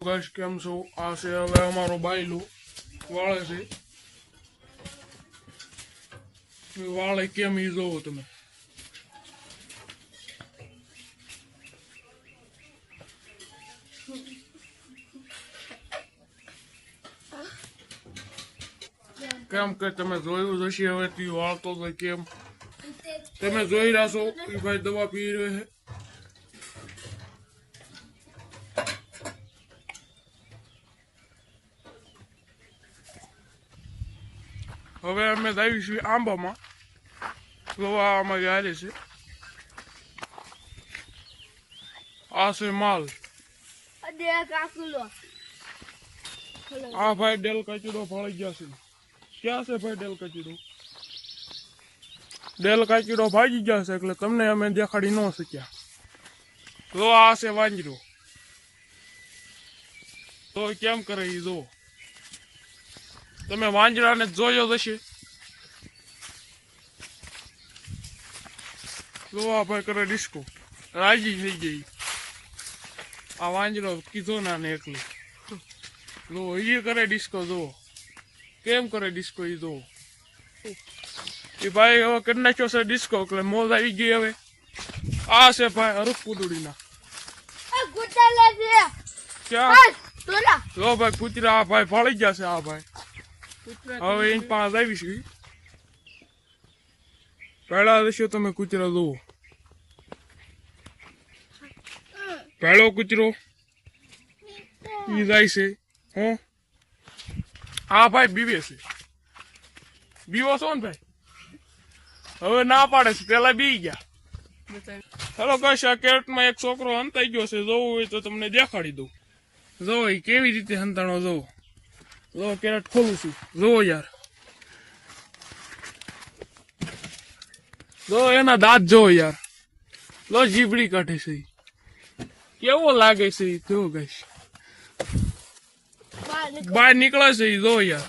Guys કેમ છો? આ છે હવે અમારો બાયલું વાળે છે. વાળે કેમ ઈ જોવો તમે. કેમ કે તમે જોયું જ હશે હવે તી વાળતો તો કેમ તમે જોઈ રહ્યા છો એ ભાઈ દવા પી રહ્યો છે. હવે અમે જઈશું આંબામાં જોવા અમારી હારે છે. આ છે માલ. આ ભાઈ ડેલ કચડો ફળી ગયા છે. ક્યાં છે ભાઈ ડેલ કચડો? ડેલ કચડો ભાગી ગયા છે એટલે તમને અમે દેખાડી ન શક્યા. તો આ છે વાંજરો. તો કેમ કરે એ જો તમે વાંજરાને જોયો હશે. જો આ ભાઈ કરે ડિસ્કો રાજી થઈ ગઈ. આ વાંજરો કીધો ના ને એકલું જો એ કરે ડિસ્કો. જો કેમ કરે ડિસ્કો એ જો એ ભાઈ હવે કરી નાખ્યો છે ડિસ્કો એટલે મોજ આવી ગઈ. હવે આ છે ભાઈ હરુફ પુદુડીના. ક્યાં જો ભાઈ કૂતરા આ ભાઈ ફાળી ગયા છે. આ ભાઈ હવે એની પાસે આવીશું. પહેલા દેશો તમે કૂતરા જોવો. પહેલો કૂતરો ઈ જાય છે. હું આ ભાઈ બીવે છે. બીવો છો ને ભાઈ? હવે ના પાડે છે. પેલા બી ગયા. ચાલો કશ આ કેરેટમાં એક છોકરો હંતાઈ ગયો છે. જોવું હોય તો તમને દેખાડી દઉં. જો એ કેવી રીતે હંતાણો જોવો. જો કેરેટ ખોલું છું. જોવો યાર. જો એના દાંત જોવો યાર. લો જીભડી કાઢે છે. કેવો લાગે છે જો ગઈશ બહાર નીકળે છે. જો યાર